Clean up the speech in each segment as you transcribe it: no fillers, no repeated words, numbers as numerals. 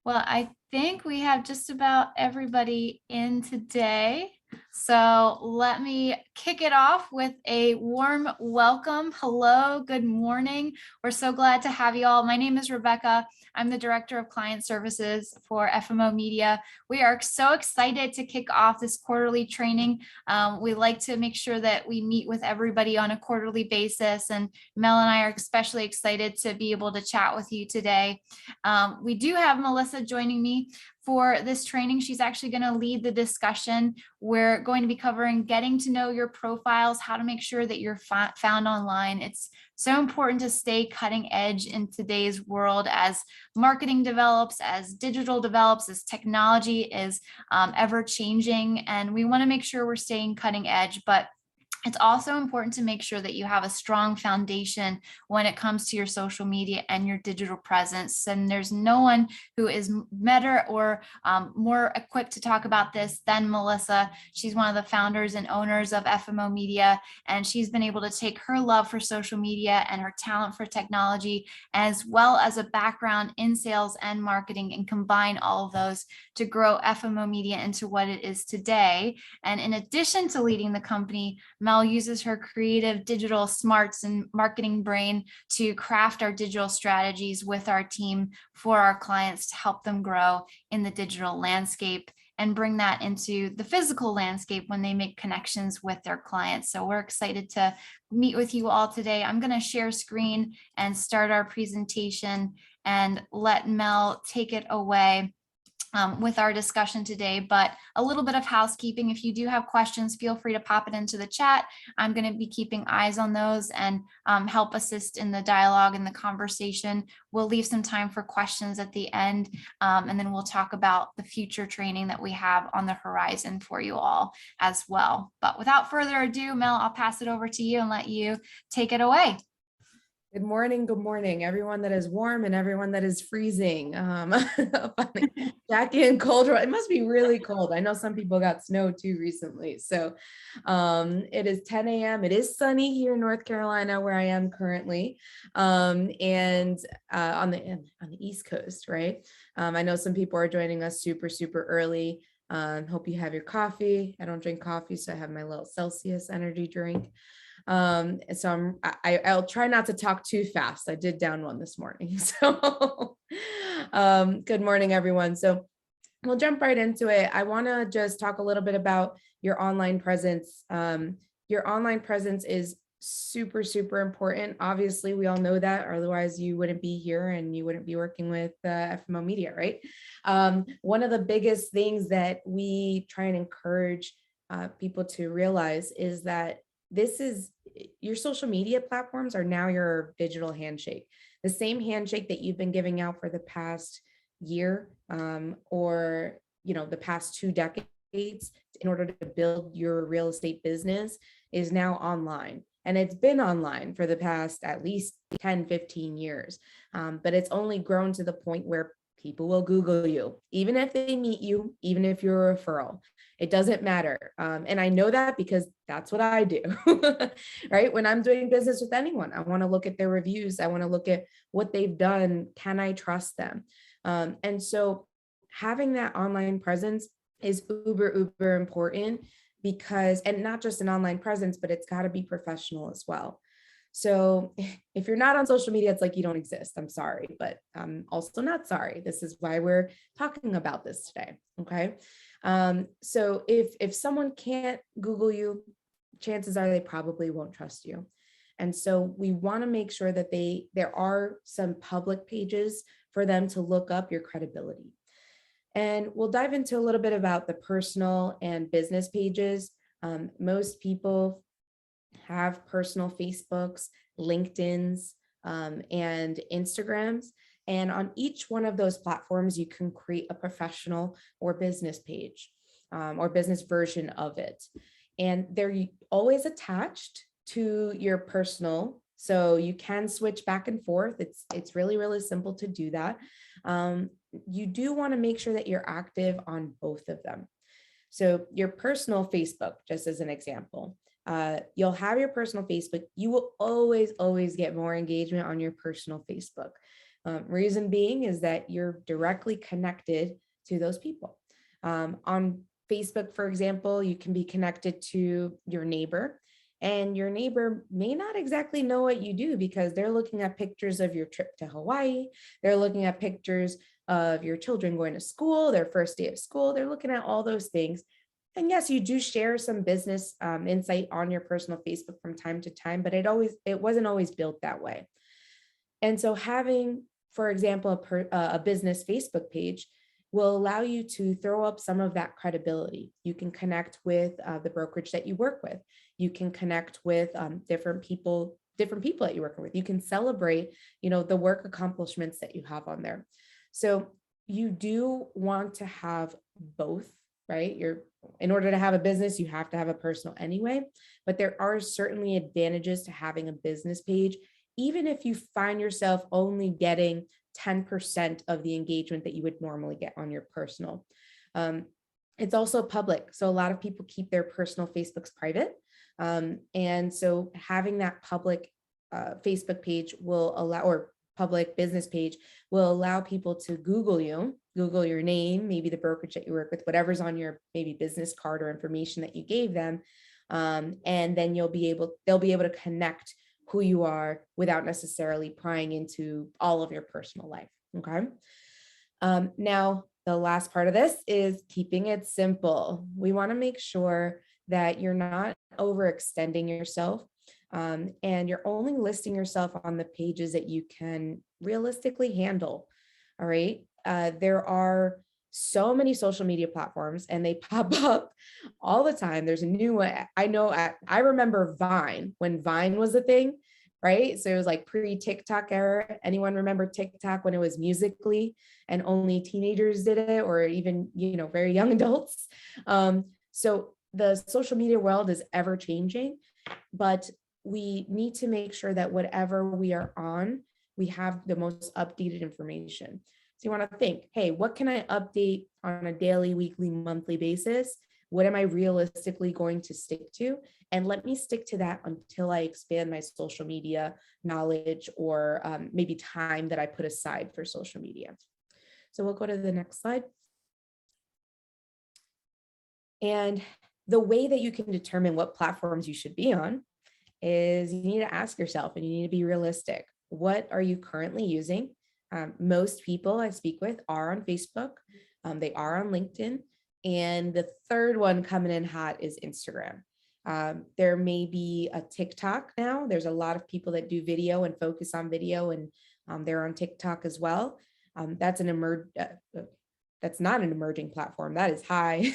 Well, I think we have just about everybody in today. So let me kick it off with a warm welcome. Hello, good morning. We're so glad to have you all. My name is Rebecca. I'm the Director of Client Services for FMO Media. We are so excited to kick off this quarterly training. We like to make sure that we meet with everybody on a quarterly basis, and Mel and I are especially excited to be able to chat with you today. We do have Melissa joining me for this training. She's actually going to lead the discussion. We're going to be covering getting to know your profiles, how to make sure that you're found online. It's so important to stay cutting edge in today's world as marketing develops, as digital develops, as technology is ever changing. And we want to make sure we're staying cutting edge, but it's also important to make sure that you have a strong foundation when it comes to your social media and your digital presence. And there's no one who is better or more equipped to talk about this than Melissa. She's one of the founders and owners of FMO Media, and she's been able to take her love for social media and her talent for technology, as well as a background in sales and marketing, and combine all of those to grow FMO Media into what it is today. And in addition to leading the company, Mel uses her creative digital smarts and marketing brain to craft our digital strategies with our team for our clients to help them grow in the digital landscape and bring that into the physical landscape when they make connections with their clients. So we're excited to meet with you all today. I'm going to share screen and start our presentation and let Mel take it away with our discussion today. But a little bit of housekeeping: if you do have questions, feel free to pop it into the chat. I'm going to be keeping eyes on those and help assist in the dialogue and the conversation. We'll leave some time for questions at the end, and then we'll talk about the future training that we have on the horizon for you all as well. But without further ado, Mel, I'll pass it over to you and let you take it away. Good morning, everyone that is warm and everyone that is freezing. Jackie and cold. It must be really cold. I know some people got snow too recently. So it is 10 a.m. It is sunny here in North Carolina, where I am currently, and on the East Coast, right? I know some people are joining us super early. Hope you have your coffee. I don't drink coffee, so I have my little Celsius energy drink. So I'll try not to talk too fast. I did down one this morning. So good morning, everyone. So we'll jump right into it. I want to just talk a little bit about your online presence. Your online presence is super important. Obviously, we all know that, or otherwise you wouldn't be here and you wouldn't be working with FMO Media, right? One of the biggest things that we try and encourage people to realize is that your social media platforms are now your digital handshake. The same handshake that you've been giving out for the past year, or the past 2 decades in order to build your real estate business is now online. And it's been online for the past at least 10-15 years. But it's only grown to the point where people will Google you, even if they meet you, even if you're a referral. It doesn't matter. And I know that because that's what I do, right? When I'm doing business with anyone, I want to look at their reviews. I want to look at what they've done. Can I trust them? And so having that online presence is uber important, because, and not just an online presence, but it's got to be professional as well. So if you're not on social media, it's like you don't exist. I'm sorry, but I'm also not sorry. This is why we're talking about this today. Okay. So if someone can't Google you, chances are they probably won't trust you. And so we want to make sure that there are some public pages for them to look up your credibility. And we'll dive into a little bit about the personal and business pages. Most people have personal Facebooks, LinkedIn's, and Instagrams. And on each one of those platforms, you can create a professional or business page, or business version of it. And they're always attached to your personal. So you can switch back and forth. It's really simple to do that. You do want to make sure that you're active on both of them. So your personal Facebook, just as an example, you'll have your personal Facebook. You will always get more engagement on your personal Facebook. Reason being is that you're directly connected to those people. On Facebook, for example, you can be connected to your neighbor, and your neighbor may not exactly know what you do because they're looking at pictures of your trip to Hawaii. They're looking at pictures of your children going to school, their first day of school. They're looking at all those things. And yes, you do share some business insight on your personal Facebook from time to time, but it wasn't always built that way. And so having, for example, a business Facebook page will allow you to throw up some of that credibility. You can connect with the brokerage that you work with. You can connect with different people that you're working with. You can celebrate, the work accomplishments that you have on there. So you do want to have both, right? In order to have a business, you have to have a personal anyway, but there are certainly advantages to having a business page, even if you find yourself only getting 10% of the engagement that you would normally get on your personal. It's also public. So a lot of people keep their personal Facebooks private. And so having that public Facebook page will allow, or public business page will allow people to Google your name, maybe the brokerage that you work with, whatever's on your maybe business card or information that you gave them. And then they'll be able to connect who you are without necessarily prying into all of your personal life. Okay. Now, the last part of this is keeping it simple. We want to make sure that you're not overextending yourself, and you're only listing yourself on the pages that you can realistically handle. All right. There are so many social media platforms and they pop up all the time. There's a new one. I remember Vine when Vine was a thing, right? So it was like pre-TikTok era. Anyone remember TikTok when it was Musical.ly and only teenagers did it, or even, very young adults? So the social media world is ever changing, but we need to make sure that whatever we are on, we have the most updated information. So you want to think, hey, what can I update on a daily, weekly, monthly basis? What am I realistically going to stick to? And let me stick to that until I expand my social media knowledge or maybe time that I put aside for social media. So we'll go to the next slide. And the way that you can determine what platforms you should be on is you need to ask yourself, and you need to be realistic. What are you currently using? Most people I speak with are on Facebook. They are on LinkedIn. And the third one coming in hot is Instagram. There may be a TikTok now. There's a lot of people that do video and focus on video, and they're on TikTok as well. That's not an emerging platform. That is high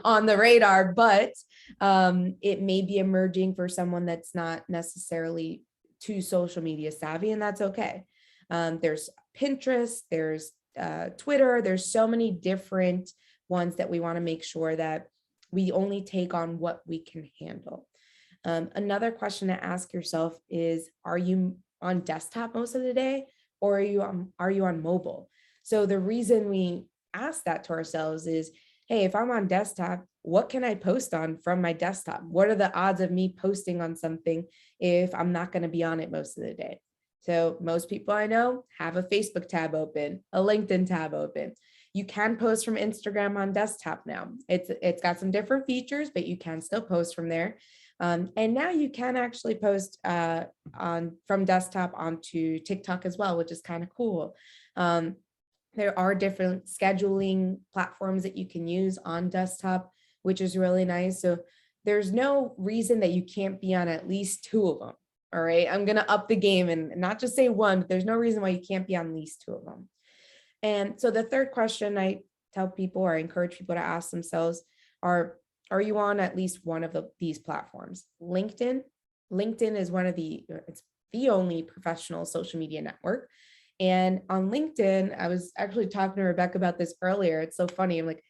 on the radar, but it may be emerging for someone that's not necessarily too social media savvy, and that's okay. There's Pinterest, there's Twitter, there's so many different ones that we want to make sure that we only take on what we can handle. Another question to ask yourself is, are you on desktop most of the day, or are you on mobile? So the reason we ask that to ourselves is, hey, if I'm on desktop, what can I post on from my desktop? What are the odds of me posting on something if I'm not going to be on it most of the day? So most people I know have a Facebook tab open, a LinkedIn tab open. You can post from Instagram on desktop now. It's got some different features, but you can still post from there. And now you can actually post from desktop onto TikTok as well, which is kind of cool. There are different scheduling platforms that you can use on desktop, which is really nice. So there's no reason that you can't be on at least two of them. All right. I'm going to up the game and not just say one, but there's no reason why you can't be on at least two of them. And so the third question I tell people, or I encourage people to ask themselves are you on at least one of these platforms? LinkedIn is it's the only professional social media network. And on LinkedIn, I was actually talking to Rebecca about this earlier. It's so funny. I'm like,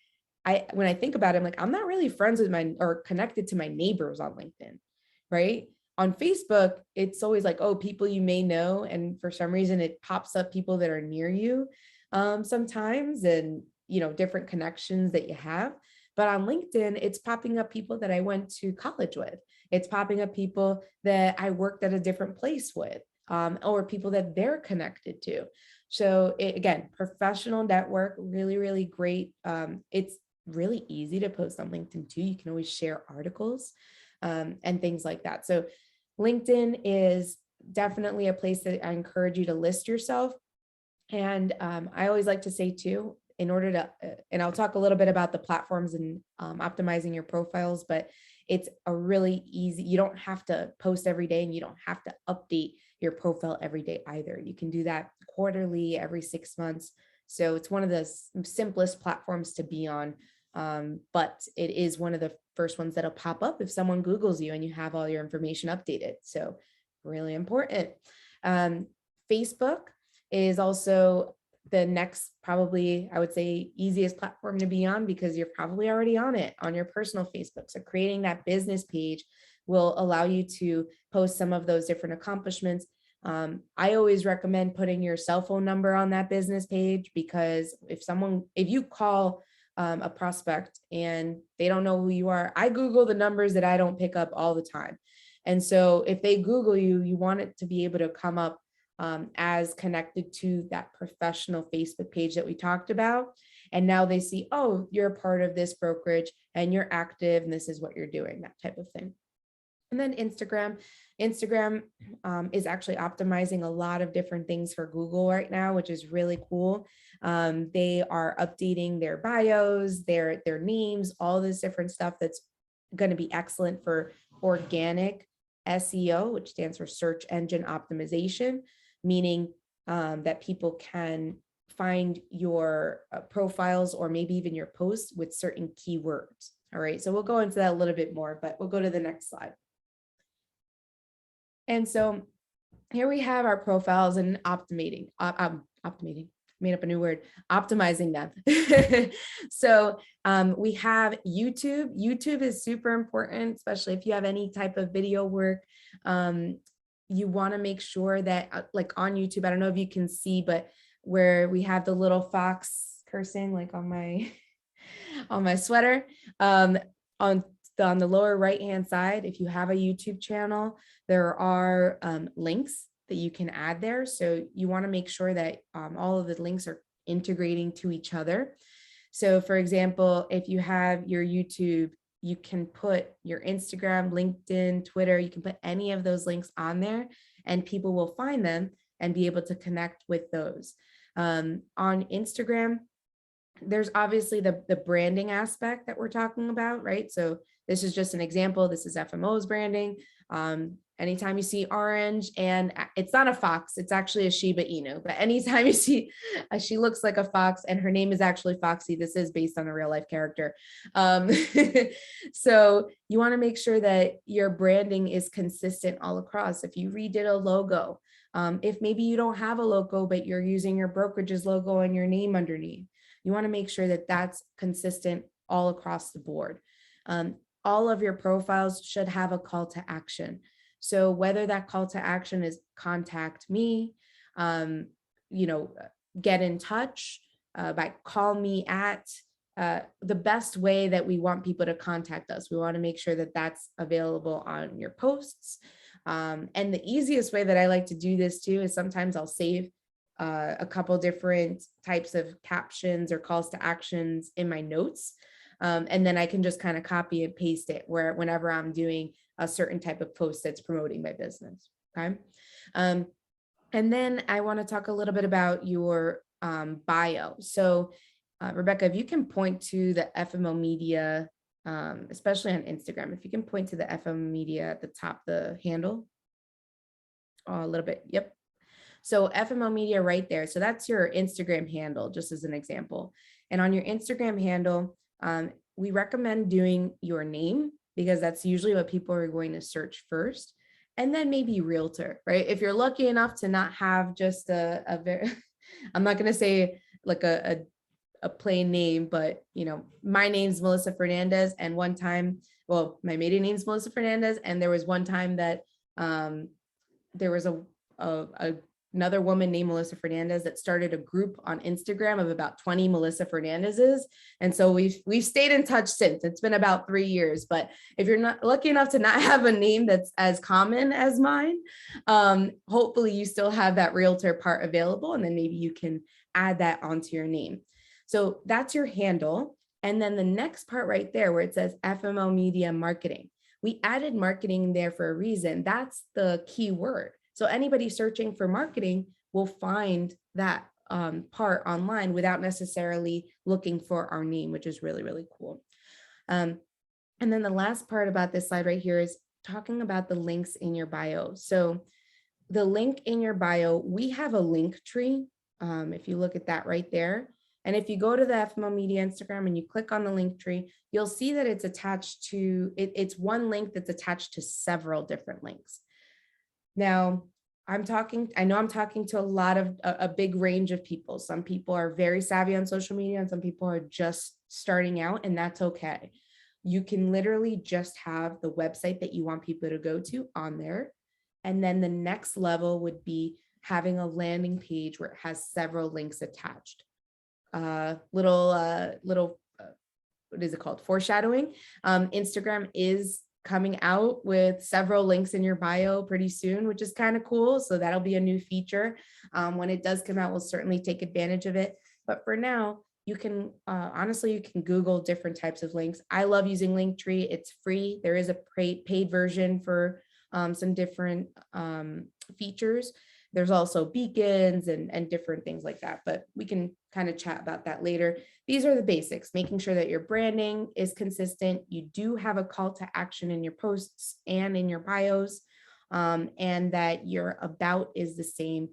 when I think about it, I'm like, I'm not really friends with or connected to my neighbors on LinkedIn, right? On Facebook, it's always like, oh, people you may know. And for some reason, it pops up people that are near you sometimes, and, different connections that you have. But on LinkedIn, it's popping up people that I went to college with. It's popping up people that I worked at a different place with. or people that they're connected to. So again, professional network, really, really great. It's really easy to post on LinkedIn too. You can always share articles and things like that. So LinkedIn is definitely a place that I encourage you to list yourself. And I always like to say too, in order to, and I'll talk a little bit about the platforms and optimizing your profiles, but it's a really easy, you don't have to post every day and you don't have to update your profile every day either. You can do that quarterly, every 6 months. So it's one of the simplest platforms to be on. But it is one of the first ones that'll pop up if someone Googles you and you have all your information updated. So really important. Facebook is also the next, probably, I would say, easiest platform to be on because you're probably already on it on your personal Facebook. So creating that business page will allow you to post some of those different accomplishments. I always recommend putting your cell phone number on that business page, because if you call a prospect and they don't know who you are, I Google the numbers that I don't pick up all the time. And so if they Google you, you want it to be able to come up as connected to that professional Facebook page that we talked about. And now they see, oh, you're a part of this brokerage and you're active and this is what you're doing, that type of thing. And then Instagram is actually optimizing a lot of different things for Google right now, which is really cool. They are updating their bios, their names, all this different stuff that's going to be excellent for organic SEO, which stands for search engine optimization, meaning that people can find your profiles or maybe even your posts with certain keywords. All right, so we'll go into that a little bit more, but we'll go to the next slide. And so here we have our profiles and optimizing, made up a new word, optimizing them. So we have YouTube. YouTube is super important, especially if you have any type of video work. You want to make sure that like on YouTube, I don't know if you can see, but where we have the little fox cursing like on my sweater, on the lower right hand side, if you have a YouTube channel, there are links that you can add there. So you want to make sure that all of the links are integrating to each other. So for example, if you have your YouTube, you can put your Instagram, LinkedIn, Twitter, you can put any of those links on there and people will find them and be able to connect with those. On Instagram, there's obviously the branding aspect that we're talking about, right? So this is just an example. This is FMO's branding. Anytime you see orange, and it's not a fox, it's actually a Shiba Inu, but anytime you see, she looks like a fox and her name is actually Foxy. This is based on a real life character. So you want to make sure that your branding is consistent all across. If you redid a logo, if maybe you don't have a logo, but you're using your brokerage's logo and your name underneath, you want to make sure that that's consistent all across the board. All of your profiles should have a call to action. So whether that call to action is contact me, get in touch, by call me at, the best way that we want people to contact us. We want to make sure that that's available on your posts. And the easiest way that I like to do this too is sometimes I'll save a couple different types of captions or calls to actions in my notes. And then I can just kind of copy and paste it whenever I'm doing a certain type of post that's promoting my business. Okay. And then I want to talk a little bit about your bio. So Rebecca, if you can point to the FMO Media, especially on Instagram, if you can point to the FMO Media at the top, the handle, a little bit. Yep. So FMO Media right there. So that's your Instagram handle, just as an example. And on your Instagram handle, we recommend doing your name because that's usually what people are going to search first. And then maybe realtor, right? If you're lucky enough to not have just a very, I'm not going to say like a plain name, but my name's Melissa Fernandez. And one time, well, my maiden name's Melissa Fernandez. And there was one time that there was a another woman named Melissa Fernandez that started a group on Instagram of about 20 Melissa Fernandezes. And so we've stayed in touch since. It's been about 3 years. But if you're not lucky enough to not have a name that's as common as mine, hopefully you still have that realtor part available, and then maybe you can add that onto your name. So that's your handle. And then the next part right there where it says FMO Media Marketing. We added marketing there for a reason. That's the key word. So anybody searching for marketing will find that part online without necessarily looking for our name, which is really, really cool. And then the last part about this slide right here is talking about the links in your bio. So the link in your bio, we have a link tree. If you look at that right there, and if you go to the FMO Media Instagram and you click on the link tree, you'll see that it's attached to, it's one link that's attached to several different links. Now, I know I'm talking to a big range of people. Some people are very savvy on social media and some people are just starting out, and that's okay. You can literally just have the website that you want people to go to on there. And then the next level would be having a landing page where it has several links attached. What is it called? Foreshadowing. Instagram is coming out with several links in your bio pretty soon, which is kind of cool. So that'll be a new feature. When it does come out, we'll certainly take advantage of it. But for now, you can honestly, you can Google different types of links. I love using Linktree. It's free. There is a paid version for some different features. There's also beacons and different things like that, but we can kind of chat about that later. These are the basics, making sure that your branding is consistent. You do have a call to action in your posts and in your bios, and that your about is the same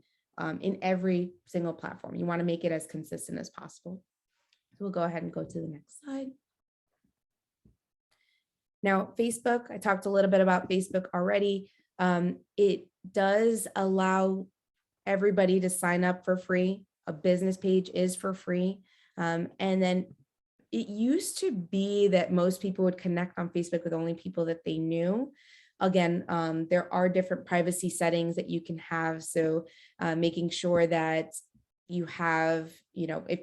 in every single platform. You want to make it as consistent as possible. So we'll go ahead and go to the next slide. Now, Facebook, I talked a little bit about Facebook already. It does allow everybody to sign up for free. A business page is for free. And then it used to be that most people would connect on Facebook with only people that they knew. Again, there are different privacy settings that you can have. So making sure that you have, if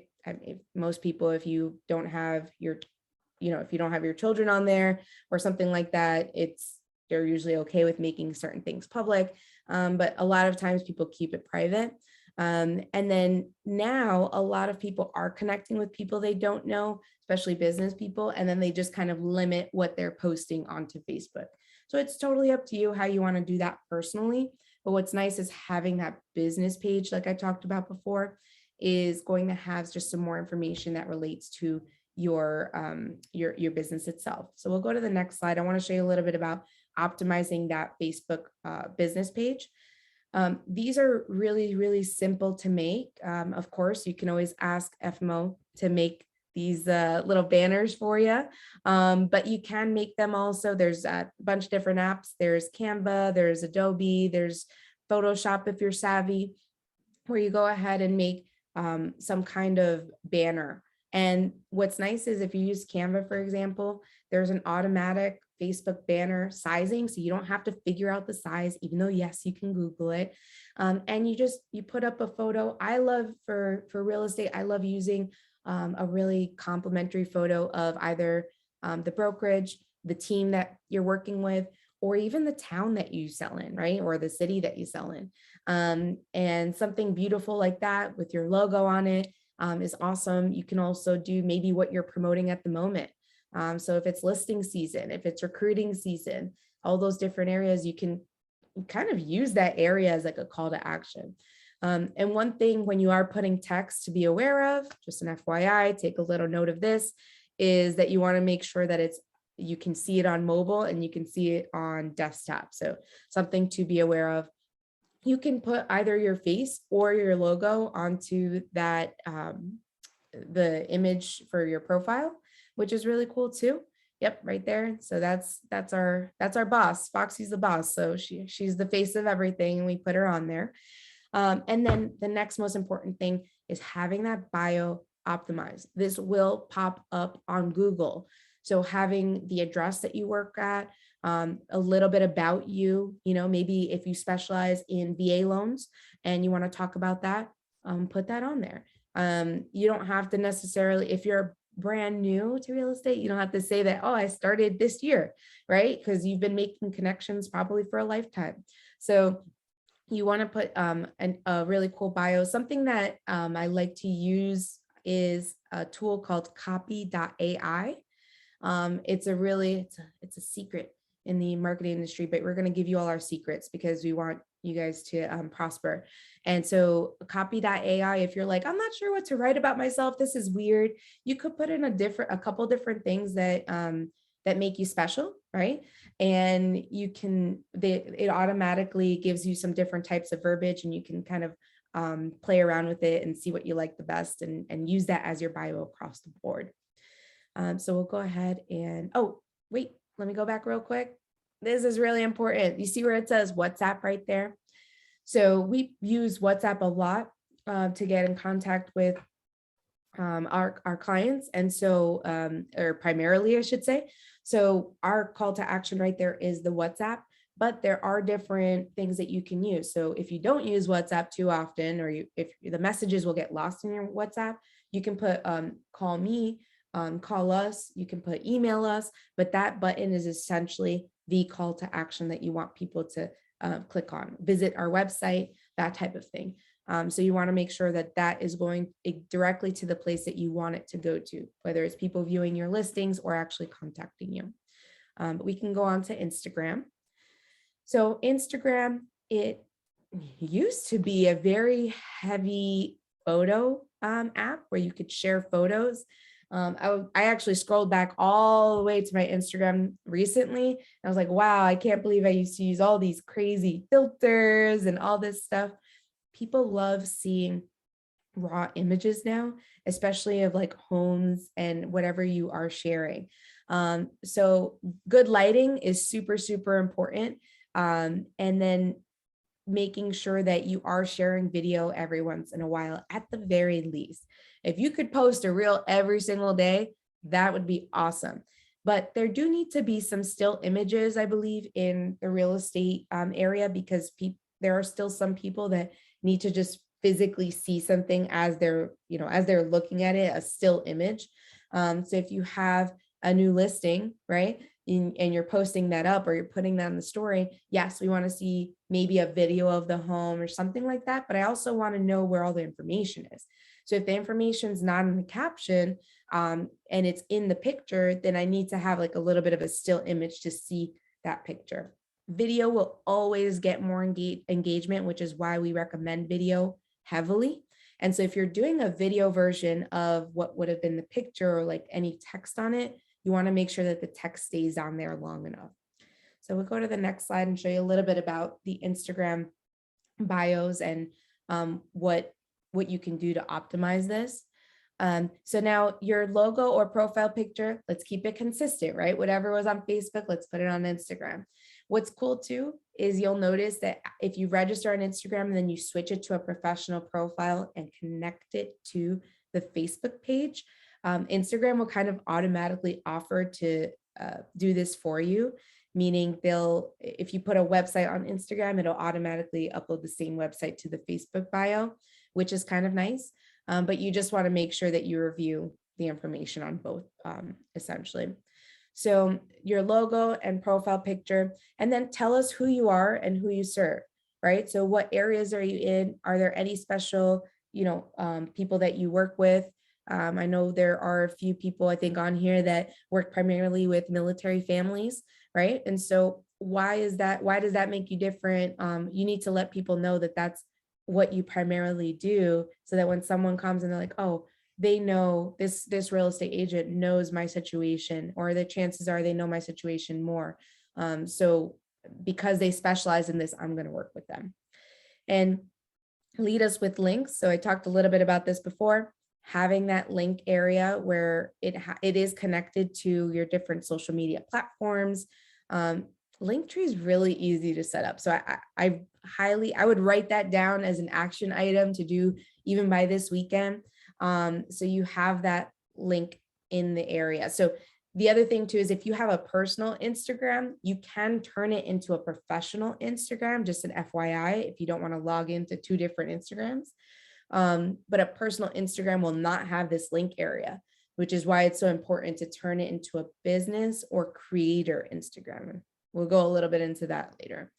most people, if you don't have your children on there or something like that, they're usually okay with making certain things public. But a lot of times people keep it private. And then now a lot of people are connecting with people they don't know, especially business people, and then they just kind of limit what they're posting onto Facebook. So it's totally up to you how you want to do that personally. But what's nice is having that business page, like I talked about before, is going to have just some more information that relates to your business itself. So we'll go to the next slide. I want to show you a little bit about optimizing that Facebook business page. These are really, really simple to make. Of course, you can always ask FMO to make these little banners for you, but you can make them also. There's a bunch of different apps. There's Canva, there's Adobe, there's Photoshop if you're savvy, where you go ahead and make some kind of banner. And what's nice is if you use Canva, for example, there's an automatic Facebook banner sizing, so you don't have to figure out the size, even though yes, you can Google it. And you put up a photo. I love for real estate, I love using a really complimentary photo of either the brokerage, the team that you're working with, or even the town that you sell in, right? Or the city that you sell in. And something beautiful like that with your logo on it is awesome. You can also do maybe what you're promoting at the moment. So if it's listing season, if it's recruiting season, all those different areas, you can kind of use that area as like a call to action. And one thing when you are putting text to be aware of, just an FYI, take a little note of this, is that you want to make sure that you can see it on mobile and you can see it on desktop. So something to be aware of. You can put either your face or your logo onto that, the image for your profile, which is really cool too. Yep, right there. So that's our boss. Foxy's the boss. So she's the face of everything, and we put her on there. And then the next most important thing is having that bio optimized. This will pop up on Google. So having the address that you work at, a little bit about you, maybe if you specialize in VA loans and you want to talk about that, put that on there. You don't have to necessarily, if you're brand new to real estate, you don't have to say that, oh, I started this year, right? Because you've been making connections probably for a lifetime. So you want to put a really cool bio. Something that I like to use is a tool called copy.ai. It's a secret in the marketing industry, but we're going to give you all our secrets because we want you guys to prosper. And so copy.ai, if you're like, I'm not sure what to write about myself, this is weird, you could put in a couple different things that that make you special, right? And it automatically gives you some different types of verbiage, and you can kind of play around with it and see what you like the best, and use that as your bio across the board. So we'll go ahead and, oh, wait, let me go back real quick. This is really important. You see where it says WhatsApp right there? So we use WhatsApp a lot to get in contact with our clients. And so, or primarily, I should say. So our call to action right there is the WhatsApp, but there are different things that you can use. So if you don't use WhatsApp too often, or if the messages will get lost in your WhatsApp, you can put call me, call us, you can put email us, but that button is essentially the call to action that you want people to click on, visit our website, that type of thing. So you want to make sure that that is going directly to the place that you want it to go to, whether it's people viewing your listings or actually contacting you. But we can go on to Instagram. So Instagram, it used to be a very heavy photo app where you could share photos. I actually scrolled back all the way to my Instagram recently. I was like, wow, I can't believe I used to use all these crazy filters and all this stuff. People love seeing raw images now, especially of like homes and whatever you are sharing. So good lighting is super, super important. And then making sure that you are sharing video every once in a while, at the very least. If you could post a reel every single day, that would be awesome. But there do need to be some still images, I believe, in the real estate area, because there are still some people that need to just physically see something as they're looking at it, a still image. So if you have a new listing, right, and you're posting that up, or you're putting that in the story, yes, we want to see maybe a video of the home or something like that. But I also want to know where all the information is. So if the information is not in the caption and it's in the picture, then I need to have like a little bit of a still image to see that picture. Video will always get more engagement, which is why we recommend video heavily. And so if you're doing a video version of what would have been the picture, or like any text on it, you want to make sure that the text stays on there long enough. So we'll go to the next slide and show you a little bit about the Instagram bios and what you can do to optimize this. So now your logo or profile picture, let's keep it consistent, right? Whatever was on Facebook, let's put it on Instagram. What's cool too is you'll notice that if you register on Instagram and then you switch it to a professional profile and connect it to the Facebook page, Instagram will kind of automatically offer to do this for you, meaning if you put a website on Instagram, it'll automatically upload the same website to the Facebook bio, which is kind of nice. But you just want to make sure that you review the information on both, essentially. So your logo and profile picture, and then tell us who you are and who you serve, right? So what areas are you in? Are there any special, people that you work with? I know there are a few people, I think, on here that work primarily with military families, right? And so why is that? Why does that make you different? You need to let people know that that's what you primarily do, so that when someone comes and they're like, oh, they know this real estate agent knows my situation, or the chances are they know my situation more. So because they specialize in this, I'm going to work with them. And lead us with links. So I talked a little bit about this before, having that link area where it is connected to your different social media platforms. Linktree is really easy to set up. So I would write that down as an action item to do even by this weekend. So you have that link in the area. So The other thing too is if you have a personal Instagram, you can turn it into a professional Instagram, just an FYI, if you don't want to log into two different Instagrams. But a personal Instagram will not have this link area, which is why it's so important to turn it into a business or creator Instagram. We'll go a little bit into that later.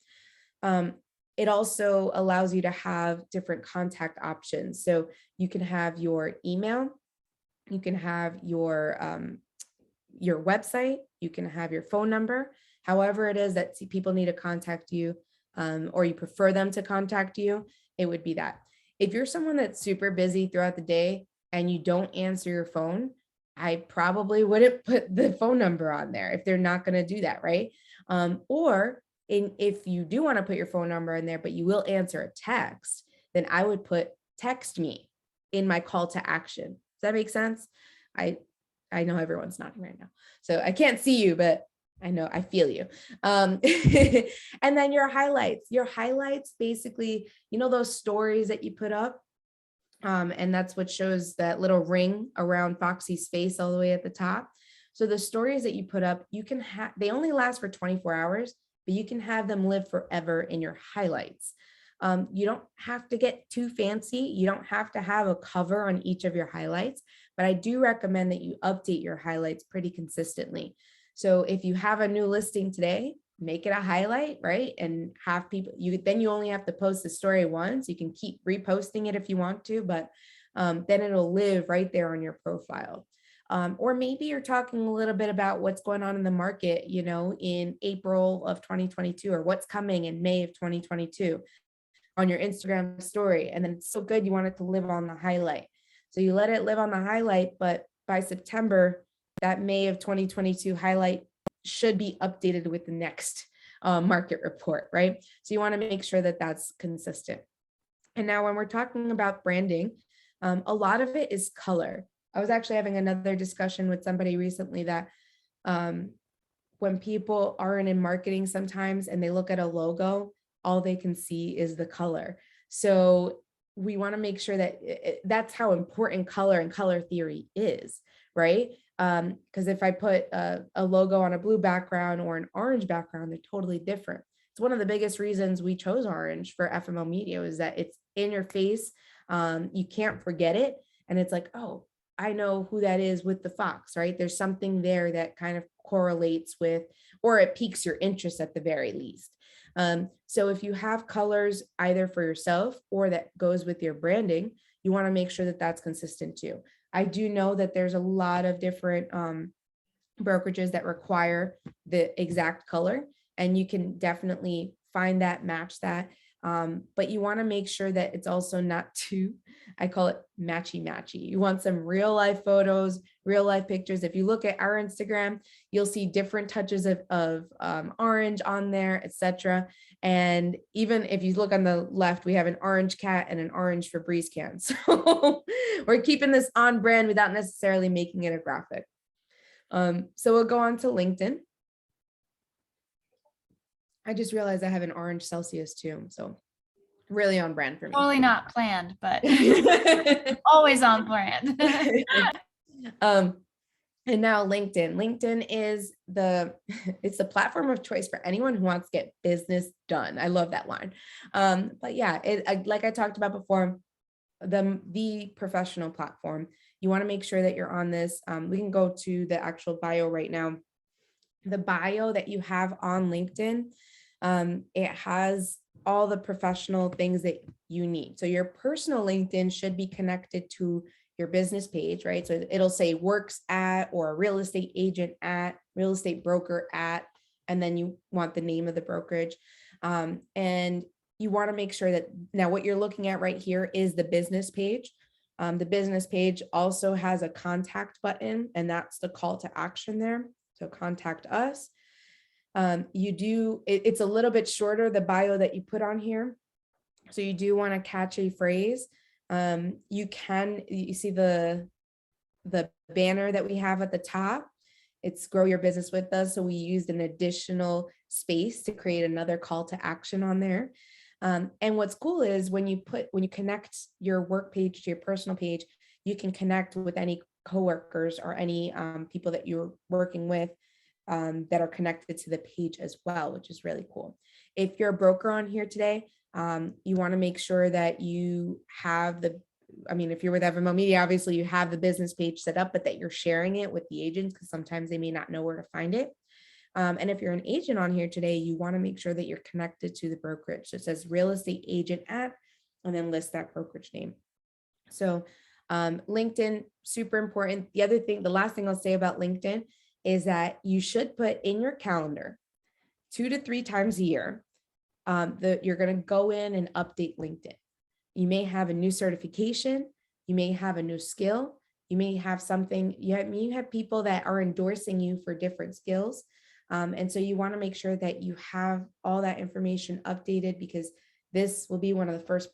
It also allows you to have different contact options. So you can have your email, you can have your website, you can have your phone number, however it is that people need to contact you, or you prefer them to contact you, it would be that. If you're someone that's super busy throughout the day and you don't answer your phone, I probably wouldn't put the phone number on there if they're not going to do that, right? If you do want to put your phone number in there, but you will answer a text, then I would put text me in my call to action. Does that make sense? I know everyone's nodding right now, so I can't see you, but I know I feel you. And then your highlights, basically, those stories that you put up. And that's what shows that little ring around Foxy's face all the way at the top. So the stories that you put up, you can have, they only last for 24 hours, but you can have them live forever in your highlights. You don't have to get too fancy. You don't have to have a cover on each of your highlights, but I do recommend that you update your highlights pretty consistently. So if you have a new listing today, make it a highlight, right? And have people, then you only have to post the story once. You can keep reposting it if you want to, but then it'll live right there on your profile. Or maybe you're talking a little bit about what's going on in the market, in April of 2022, or what's coming in May of 2022 on your Instagram story. And then it's so good, you want it to live on the highlight. So you let it live on the highlight, but by September, that May of 2022 highlight should be updated with the next market report, right? So you want to make sure that that's consistent. And now when we're talking about branding, a lot of it is color. I was actually having another discussion with somebody recently that when people aren't in marketing sometimes and they look at a logo, all they can see is the color. So we want to make sure that that's how important color and color theory is, right? Because if I put a logo on a blue background or an orange background, they're totally different. It's one of the biggest reasons we chose orange for FMO Media, is that it's in your face. You can't forget it. And it's like, oh, I know who that is with the fox, right? There's something there that kind of correlates with, or it piques your interest at the very least. So if you have colors either for yourself or that goes with your branding, you want to make sure that that's consistent too. I do know that there's a lot of different brokerages that require the exact color, and you can definitely find that, match that. But you want to make sure that it's also not too, I call it matchy. You want some real life photos, real life pictures. If you look at our Instagram, you'll see different touches of orange on there, etc. And even if you look on the left, we have an orange cat and an orange Febreze can. So we're keeping this on brand without necessarily making it a graphic. So we'll go on to LinkedIn. I just realized I have an orange Celsius too, so really on brand for me. Totally not planned, but always on brand. And now LinkedIn. LinkedIn is it's the platform of choice for anyone who wants to get business done. I love that line. But yeah, like I talked about before, the professional platform. You want to make sure that you're on this. We can go to the actual bio right now. The bio that you have on LinkedIn, it has all the professional things that you need. So your personal LinkedIn should be connected to your business page, right? So it'll say works at, or a real estate agent at, real estate broker at, and then you want the name of the brokerage. And you want to make sure that now what you're looking at right here is the business page. The business page also has a contact button, and that's the call to action there. So contact us. It's a little bit shorter, the bio that you put on here. So you do want to catch a phrase. You see the banner that we have at the top. It's grow your business with us. So we used an additional space to create another call to action on there. And what's cool is when you connect your work page to your personal page, you can connect with any coworkers or any people that you're working with that are connected to the page as well, which is really cool. If you're a broker on here today, you want to make sure that you have if you're with FMO Media, obviously you have the business page set up, but that you're sharing it with the agents because sometimes they may not know where to find it. And if you're an agent on here today, you want to make sure that you're connected to the brokerage. So it says real estate agent at, and then list that brokerage name. So LinkedIn, super important. The last thing I'll say about LinkedIn is that you should put in your calendar 2 to 3 times a year that you're going to go in and update LinkedIn. You may have a new certification, you may have a new skill, you may have something, you have people that are endorsing you for different skills. And so you want to make sure that you have all that information updated, because this will be one of the first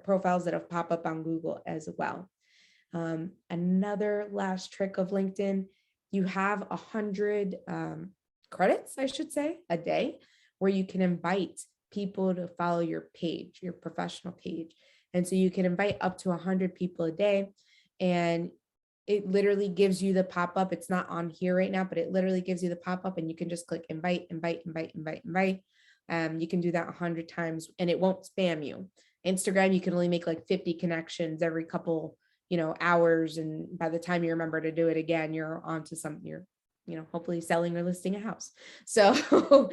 profiles that'll pop up on Google as well. Another last trick of LinkedIn, you have 100 credits, I should say, a day, where you can invite people to follow your page, your professional page. And so you can invite up to 100 people a day, and it literally gives you the pop-up. It's not on here right now, but it literally gives you the pop-up, and you can just click invite. You can do that 100 times and it won't spam you. Instagram, you can only make like 50 connections every couple, hours. And by the time you remember to do it again, you're onto something, you're, hopefully selling or listing a house. So,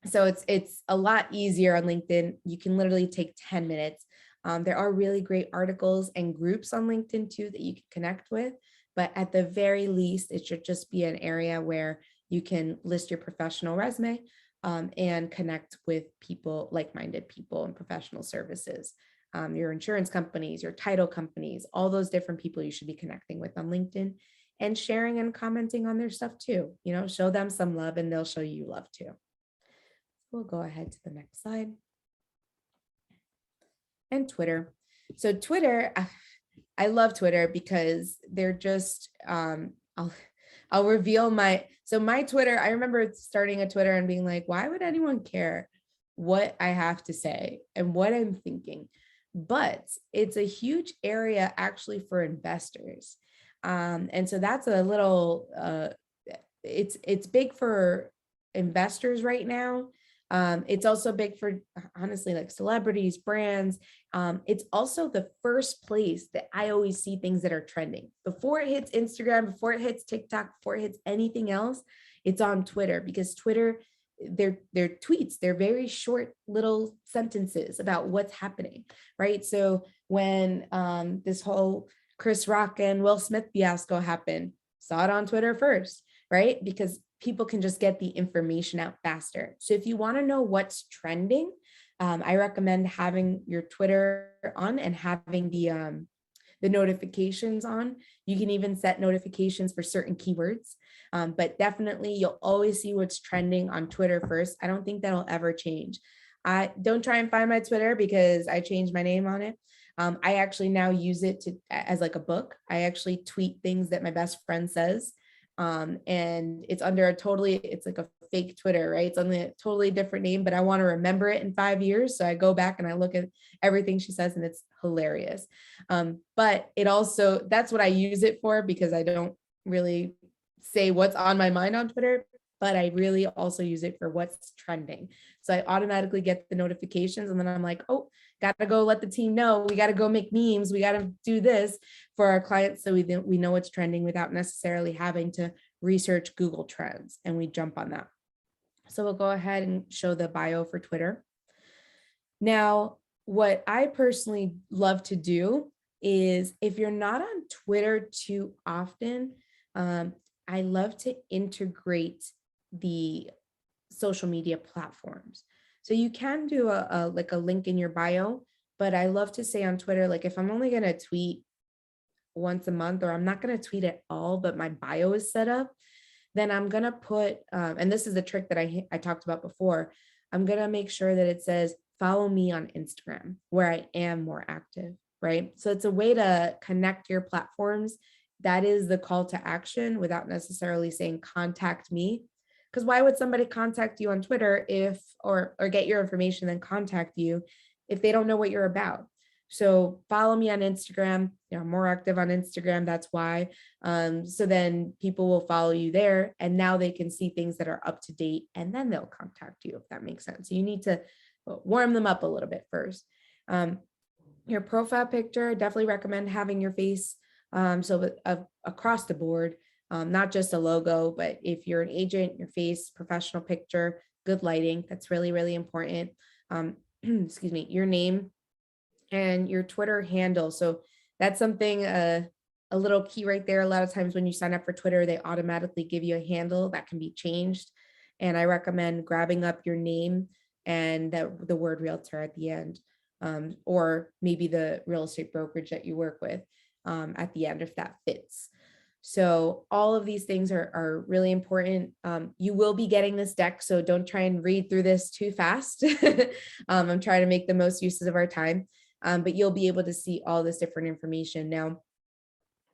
so it's a lot easier on LinkedIn. You can literally take 10 minutes. There are really great articles and groups on LinkedIn too that you can connect with, but at the very least, it should just be an area where you can list your professional resume and connect with people, like-minded people in professional services, your insurance companies, your title companies, all those different people you should be connecting with on LinkedIn, and sharing and commenting on their stuff too. Show them some love and they'll show you love too. We'll go ahead to the next slide. And Twitter. So Twitter, I love Twitter because they're just, I'll reveal my Twitter. I remember starting a Twitter and being like, why would anyone care what I have to say and what I'm thinking? But it's a huge area actually for investors. And so that's a little, it's big for investors right now. It's also big for, honestly, like celebrities, brands. It's also the first place that I always see things that are trending. Before it hits Instagram, before it hits TikTok, before it hits anything else, it's on Twitter, because Twitter, their tweets, they're very short little sentences about what's happening, right? So when this whole Chris Rock and Will Smith fiasco happened, saw it on Twitter first, right? Because people can just get the information out faster. So if you want to know what's trending, I recommend having your Twitter on and having the notifications on. You can even set notifications for certain keywords, but definitely you'll always see what's trending on Twitter first. I don't think that'll ever change. I don't try and find my Twitter because I changed my name on it. I actually now use it as like a book. I actually tweet things that my best friend says. And it's under it's like a fake Twitter, right? It's on a totally different name, but I want to remember it in 5 years. So I go back and I look at everything she says, and it's hilarious. But it also, that's what I use it for, because I don't really say what's on my mind on Twitter, but I really also use it for what's trending. So I automatically get the notifications, and then I'm like, oh, got to go let the team know. We got to go make memes. We got to do this for our clients, so we know what's trending without necessarily having to research Google Trends, and we jump on that. So we'll go ahead and show the bio for Twitter. Now, what I personally love to do is, if you're not on Twitter too often, I love to integrate the social media platforms. So you can do a link in your bio, but I love to say on Twitter, like if I'm only going to tweet once a month, or I'm not going to tweet at all, but my bio is set up, then I'm going to put, and this is a trick that I talked about before, I'm going to make sure that it says, follow me on Instagram, where I am more active, right? So it's a way to connect your platforms. That is the call to action, without necessarily saying contact me. Because why would somebody contact you on Twitter or get your information, then contact you if they don't know what you're about? So follow me on Instagram. I'm more active on Instagram. That's why. So then people will follow you there, and now they can see things that are up to date, and then they'll contact you, if that makes sense. So you need to warm them up a little bit first. Your profile picture, I definitely recommend having your face. Across the board, not just a logo, but if you're an agent, your face, professional picture, good lighting, that's really, really important. Excuse me, your name and your Twitter handle. So that's something, a little key right there. A lot of times when you sign up for Twitter, they automatically give you a handle that can be changed. And I recommend grabbing up your name and the word realtor at the end, or maybe the real estate brokerage that you work with at the end, if that fits. So all of these things are really important. You will be getting this deck, so don't try and read through this too fast. I'm trying to make the most uses of our time, but you'll be able to see all this different information. Now,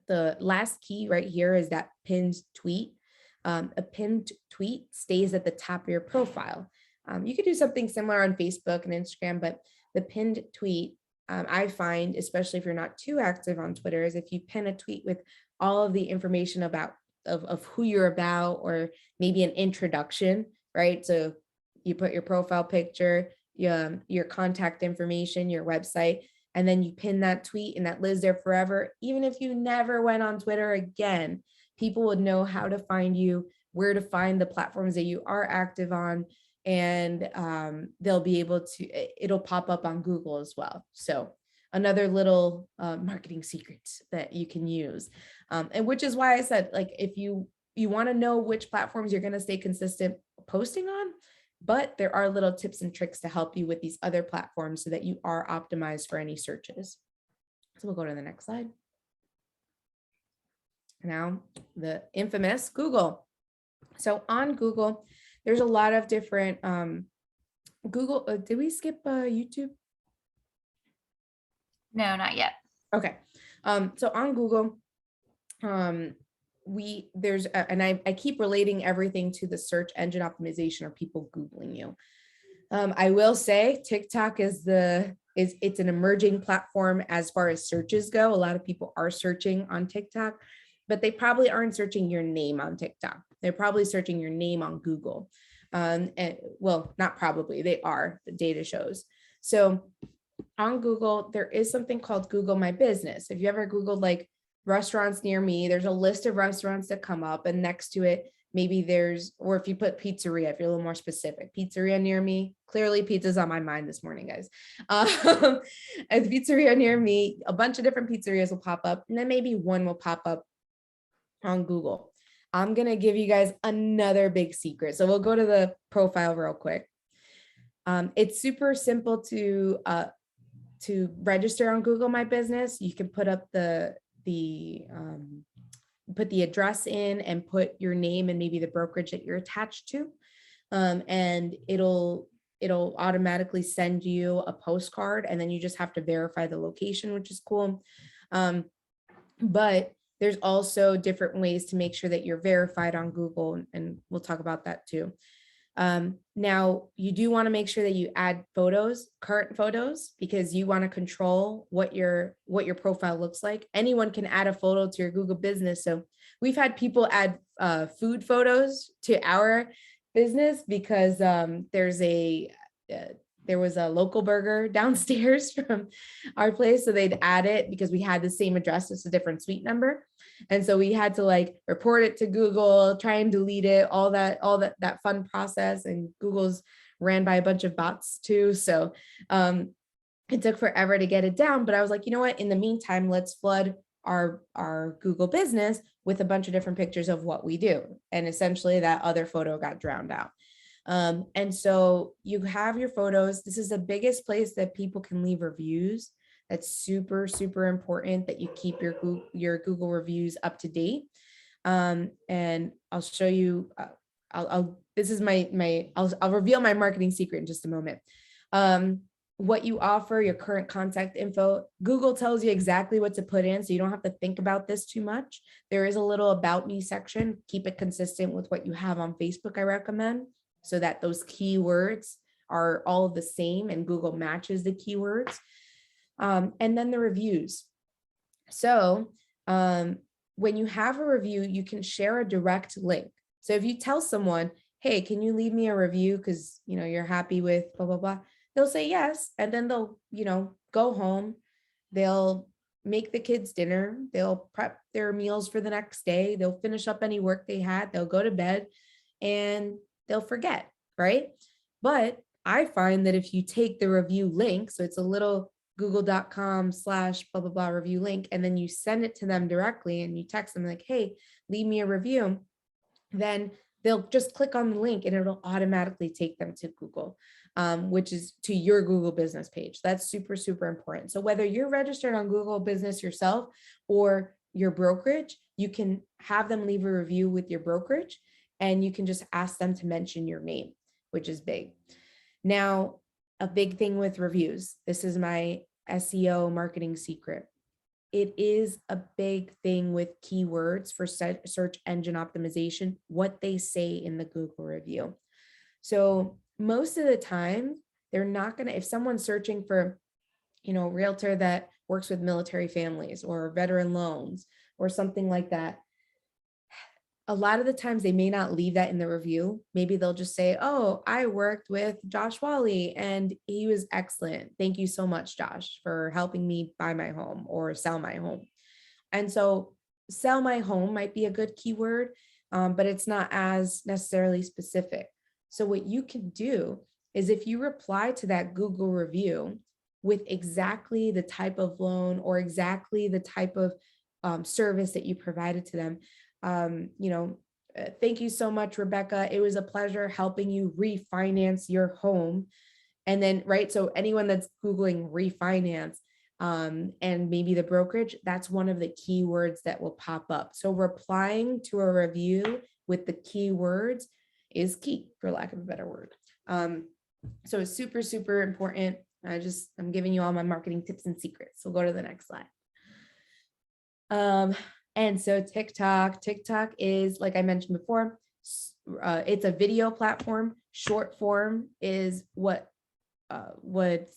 the last key right here is that pinned tweet. A pinned tweet stays at the top of your profile. You could do something similar on Facebook and Instagram, but the pinned tweet, I find, especially if you're not too active on Twitter, is if you pin a tweet with all of the information of who you're about, or maybe an introduction, right? So you put your profile picture, your contact information, your website, and then you pin that tweet, and that lives there forever. Even if you never went on Twitter again, people would know how to find you, where to find the platforms that you are active on, and they'll be able to, it'll pop up on Google as well. So another little marketing secret that you can use. And which is why I said, like, if you want to know which platforms you're going to stay consistent posting on, but there are little tips and tricks to help you with these other platforms so that you are optimized for any searches. So we'll go to the next slide. Now, the infamous Google. So on Google, there's a lot of different Google. Did we skip YouTube? No, not yet. Okay. So on Google, I keep relating everything to the search engine optimization, or people Googling you. I will say TikTok it's an emerging platform as far as searches go. A lot of people are searching on TikTok, but they probably aren't searching your name on TikTok. They're probably searching your name on Google. And well, not probably, they are, the data shows. So on Google, there is something called Google My Business. If you ever Googled like restaurants near me, there's a list of restaurants that come up, and next to it, maybe or if you put pizzeria, if you're a little more specific, pizzeria near me, clearly pizza's on my mind this morning, guys. A pizzeria near me, a bunch of different pizzerias will pop up, and then maybe one will pop up on Google. I'm going to give you guys another big secret. So we'll go to the profile real quick. It's super simple to register on Google My Business. You can put up put the address in and put your name and maybe the brokerage that you're attached to. And it'll automatically send you a postcard, and then you just have to verify the location, which is cool. But there's also different ways to make sure that you're verified on Google, and we'll talk about that too. Now, you do want to make sure that you add photos, current photos, because you want to control what your profile looks like. Anyone can add a photo to your Google business. So we've had people add food photos to our business because there was a local burger downstairs from our place. So they'd add it because we had the same address, just a different suite number. And so we had to like report it to Google, try and delete it, all that fun process. And Google's ran by a bunch of bots too. So it took forever to get it down. But I was like, you know what? In the meantime, let's flood our Google business with a bunch of different pictures of what we do. And essentially that other photo got drowned out. And so you have your photos. This is the biggest place that people can leave reviews. That's super, super important that you keep your Google reviews up to date. And I'll show you, this is I'll reveal my marketing secret in just a moment. What you offer, your current contact info, Google tells you exactly what to put in, so you don't have to think about this too much. There is a little about me section. Keep it consistent with what you have on Facebook, I recommend, so that those keywords are all the same and Google matches the keywords. And then the reviews. So when you have a review, you can share a direct link. So if you tell someone, hey, can you leave me a review because you're happy with blah, blah, blah, they'll say yes. And then they'll, go home. They'll make the kids dinner. They'll prep their meals for the next day. They'll finish up any work they had. They'll go to bed and they'll forget, right? But I find that if you take the review link, so it's a little google.com/ blah, blah, blah review link, and then you send it to them directly and you text them like, hey, leave me a review, then they'll just click on the link and it'll automatically take them to Google, which is to your Google business page. That's super, super important. So whether you're registered on Google Business yourself or your brokerage, you can have them leave a review with your brokerage and you can just ask them to mention your name, which is big. Now, a big thing with reviews, this is my SEO marketing secret. It is a big thing with keywords for search engine optimization, what they say in the Google review. So most of the time, they're not going to, if someone's searching for, realtor that works with military families or veteran loans or something like that, a lot of the times they may not leave that in the review. Maybe they'll just say, oh, I worked with Josh Wally and he was excellent. Thank you so much, Josh, for helping me buy my home or sell my home. And so sell my home might be a good keyword, but it's not as necessarily specific. So what you can do is if you reply to that Google review with exactly the type of loan or exactly the type of service that you provided to them, thank you so much, Rebecca. It was a pleasure helping you refinance your home. And then, right, so anyone that's Googling refinance and maybe the brokerage, that's one of the keywords that will pop up. So replying to a review with the keywords is key, for lack of a better word. So it's super, super important. I'm giving you all my marketing tips and secrets. So go to the next slide. And so TikTok is, like I mentioned before, it's a video platform. Short form is what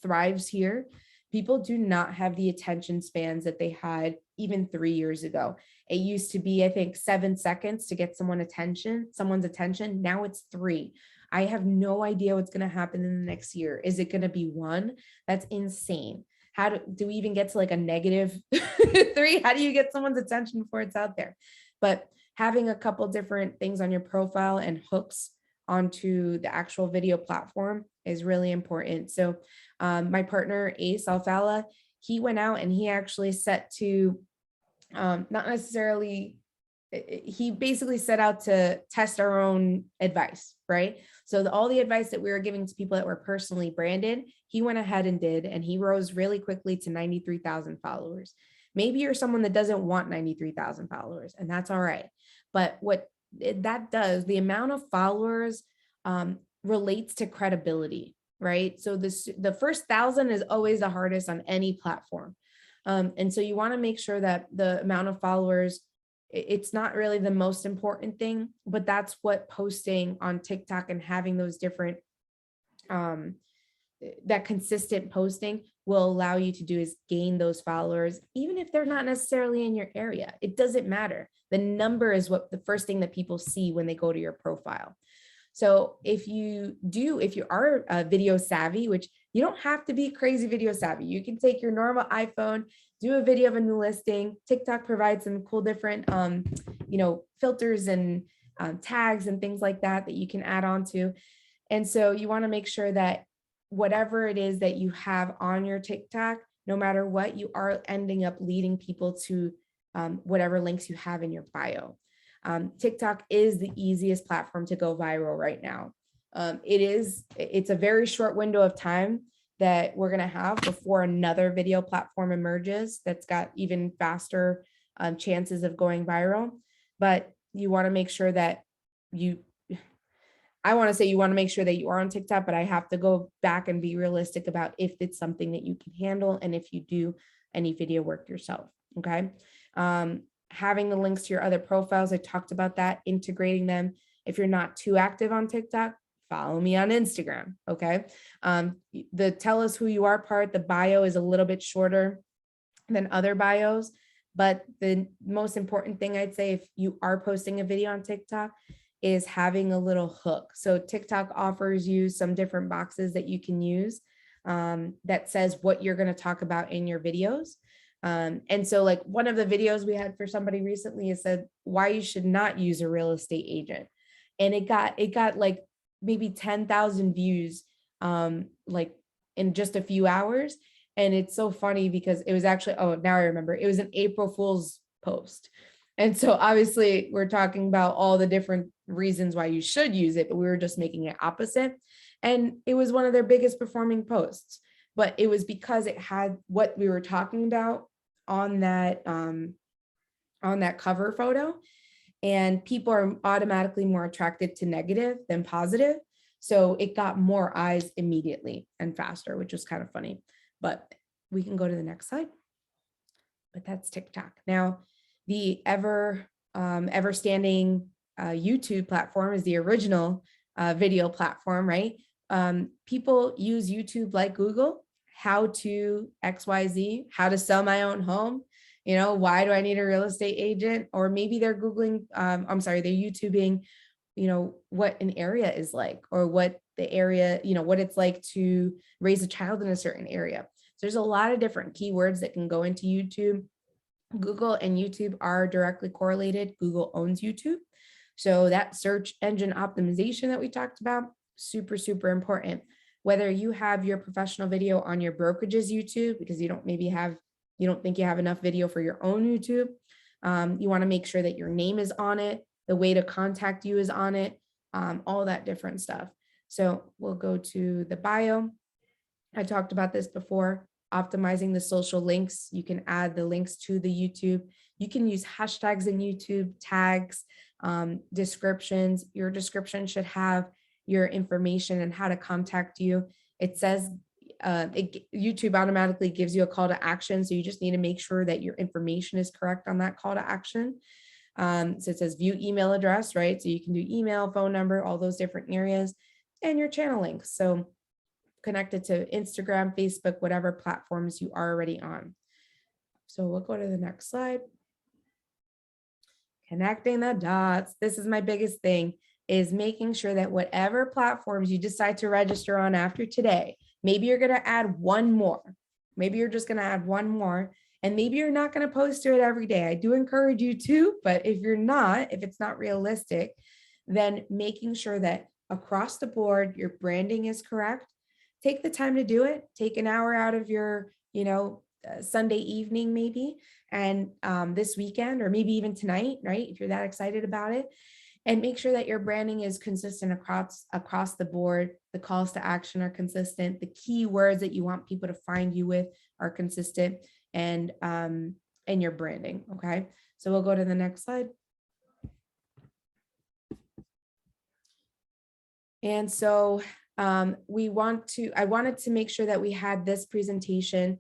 thrives here. People do not have the attention spans that they had even 3 years ago. It used to be, I think, 7 seconds to get someone's attention. Now it's 3. I have no idea what's going to happen in the next year. Is it going to be 1? That's insane. How do we even get to like a -3? How do you get someone's attention before it's out there? But having a couple different things on your profile and hooks onto the actual video platform is really important. So my partner, Ace Alfala, he went out and he actually set to not necessarily, he basically set out to test our own advice, right? So all the advice that we were giving to people that were personally branded, he went ahead and did, and he rose really quickly to 93,000 followers. Maybe you're someone that doesn't want 93,000 followers, and that's all right. But what that does, the amount of followers relates to credibility, right? So the first 1,000 is always the hardest on any platform. And so you want to make sure that the amount of followers, it's not really the most important thing, but that's what posting on TikTok and having those different, that consistent posting will allow you to do, is gain those followers, even if they're not necessarily in your area. It doesn't matter. The number is what the first thing that people see when they go to your profile. So if you are video savvy, which you don't have to be crazy video savvy, you can take your normal iPhone, do a video of a new listing. TikTok provides some cool different, filters and tags and things like that you can add on to. And so you want to make sure that whatever it is that you have on your TikTok, no matter what, you are ending up leading people to whatever links you have in your bio. TikTok is the easiest platform to go viral right now. It's a very short window of time that we're going to have before another video platform emerges that's got even faster chances of going viral. But you want to make sure that you want to make sure that you are on TikTok, but I have to go back and be realistic about if it's something that you can handle and if you do any video work yourself. Okay. Having the links to your other profiles, I talked about that, integrating them. If you're not too active on TikTok, follow me on Instagram. Okay. The tell us who you are part, the bio is a little bit shorter than other bios. But the most important thing I'd say, if you are posting a video on TikTok, is having a little hook. So TikTok offers you some different boxes that you can use that says what you're going to talk about in your videos. And so like one of the videos we had for somebody recently, it said why you should not use a real estate agent. And it got like maybe 10,000 views like in just a few hours. And it's so funny because it was actually, oh, now I remember, it was an April Fool's post. And so obviously we're talking about all the different reasons why you should use it, but we were just making it opposite. And it was one of their biggest performing posts, but it was because it had what we were talking about on that cover photo. And people are automatically more attracted to negative than positive. So it got more eyes immediately and faster, which was kind of funny. But we can go to the next slide. But that's TikTok. Now, the ever standing YouTube platform is the original video platform, right? People use YouTube like Google, how to XYZ, how to sell my own home. You know, why do I need a real estate agent? Or maybe they're Googling, they're YouTubing, what an area is like, or what the area, what it's like to raise a child in a certain area. So there's a lot of different keywords that can go into YouTube. Google and YouTube are directly correlated. Google owns YouTube. So that search engine optimization that we talked about, super, super important. Whether you have your professional video on your brokerage's YouTube, because you don't think you have enough video for your own YouTube. You want to make sure that your name is on it, the way to contact you is on it, all that different stuff. So we'll go to the bio. I talked about this before, optimizing the social links. You can add the links to the YouTube. You can use hashtags in YouTube, tags, descriptions. Your description should have your information and how to contact you. It says YouTube automatically gives you a call to action. So you just need to make sure that your information is correct on that call to action. So it says view email address, right? So you can do email, phone number, all those different areas, and your channel links. So connected to Instagram, Facebook, whatever platforms you are already on. So we'll go to the next slide. Connecting the dots. This is my biggest thing, is making sure that whatever platforms you decide to register on after today, maybe you're going to add one more. Maybe you're just going to add one more, and maybe you're not going to post to it every day. I do encourage you to, but if it's not realistic, then making sure that across the board, your branding is correct. Take the time to do it. Take an hour out of your, Sunday evening, maybe, and this weekend, or maybe even tonight, right? If you're that excited about it, and make sure that your branding is consistent across the board. The calls to action are consistent. The keywords that you want people to find you with are consistent, and your branding. Okay. So we'll go to the next slide. And so I wanted to make sure that we had this presentation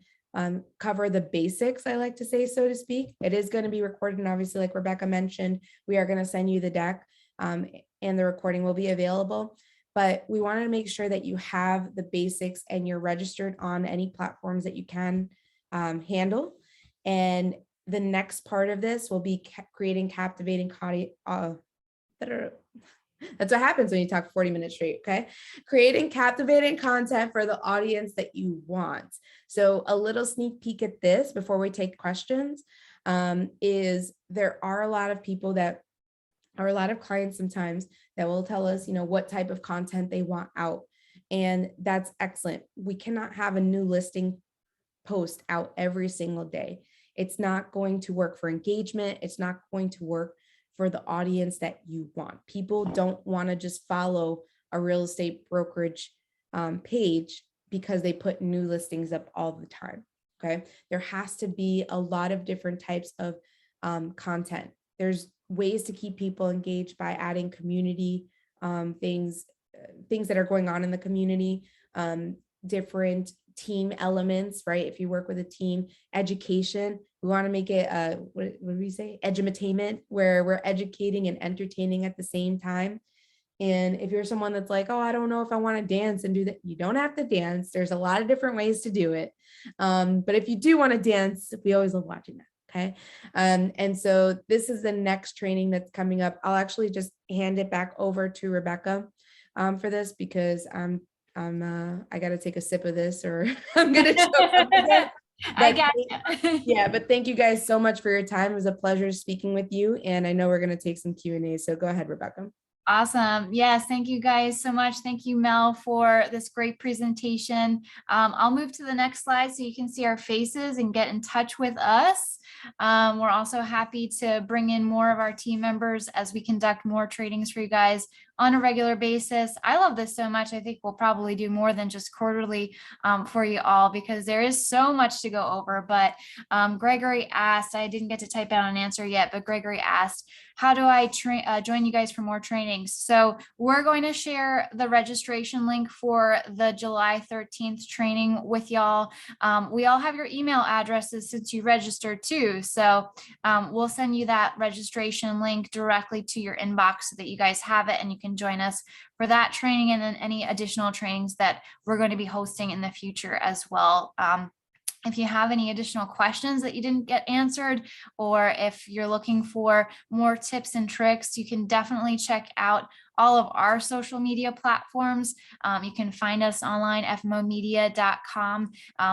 cover the basics, I like to say, so to speak. It is going to be recorded, and obviously, like Rebecca mentioned, we are going to send you the deck, and the recording will be available. But we wanted to make sure that you have the basics and you're registered on any platforms that you can handle. And the next part of this will be creating captivating content. That's what happens when you talk 40 minutes straight, okay? Creating captivating content for the audience that you want. So a little sneak peek at this before we take questions is there are a lot of people that are a lot of clients sometimes that will tell us, what type of content they want out. And that's excellent. We cannot have a new listing post out every single day. It's not going to work for engagement. It's not going to work for the audience that you want. People don't want to just follow a real estate brokerage page because they put new listings up all the time. Okay. There has to be a lot of different types of content. There's ways to keep people engaged by adding community things that are going on in the community, different team elements, right? If you work with a team, education, we want to make it what do we say? Edumatainment, where we're educating and entertaining at the same time. And if you're someone that's like, oh, I don't know if I want to dance and do that, you don't have to dance. There's a lot of different ways to do it. But if you do want to dance, we always love watching that. Okay. And so this is the next training that's coming up. I'll actually just hand it back over to Rebecca for this because I got to take a sip of this or I'm going to choke up again. I But got you. yeah, but thank you guys so much for your time. It was a pleasure speaking with you. And I know we're going to take some Q&A. So go ahead, Rebecca. Awesome. Yes, thank you guys so much. Thank you, Mel, for this great presentation. I'll move to the next slide so you can see our faces and get in touch with us. We're also happy to bring in more of our team members as we conduct more trainings for you guys on a regular basis. I love this so much. I think we'll probably do more than just quarterly for you all because there is so much to go over. But Gregory asked, I didn't get to type out an answer yet, but Gregory asked, how do I join you guys for more trainings? So we're going to share the registration link for the July 13th training with y'all. We all have your email addresses since you registered too. So we'll send you that registration link directly to your inbox so that you guys have it and you can join us for that training and then any additional trainings that we're going to be hosting in the future as well. If you have any additional questions that you didn't get answered, or if you're looking for more tips and tricks, you can definitely check out all of our social media platforms. You can find us online, fmomedia.com,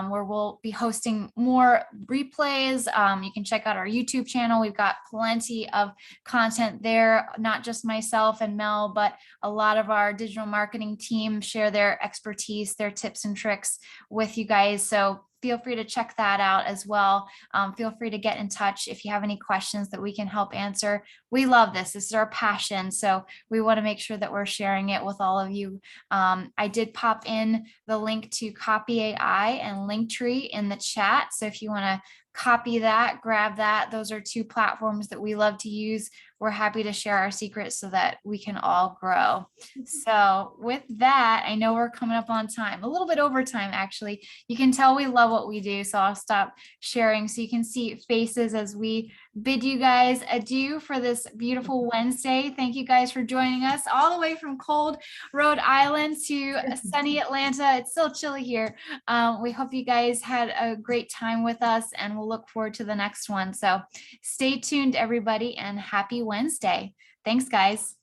where we'll be hosting more replays. You can check out our YouTube channel. We've got plenty of content there, not just myself and Mel, but a lot of our digital marketing team share their expertise, their tips and tricks with you guys. So feel free to check that out as well. Feel free to get in touch if you have any questions that we can help answer. We love this. This is our passion. So we want to make sure that we're sharing it with all of you. I did pop in the link to Copy AI and Linktree in the chat. So if you want to copy that, grab that. Those are two platforms that we love to use. We're happy to share our secrets so that we can all grow. So with that, I know we're coming up on time, a little bit over time, actually. You can tell we love what we do. So I'll stop sharing so you can see faces as we bid you guys adieu for this beautiful Wednesday. Thank you guys for joining us all the way from cold Rhode Island to sunny Atlanta. It's still chilly here. We hope you guys had a great time with us and we'll look forward to the next one. So stay tuned, everybody, and happy Wednesday. Thanks, guys.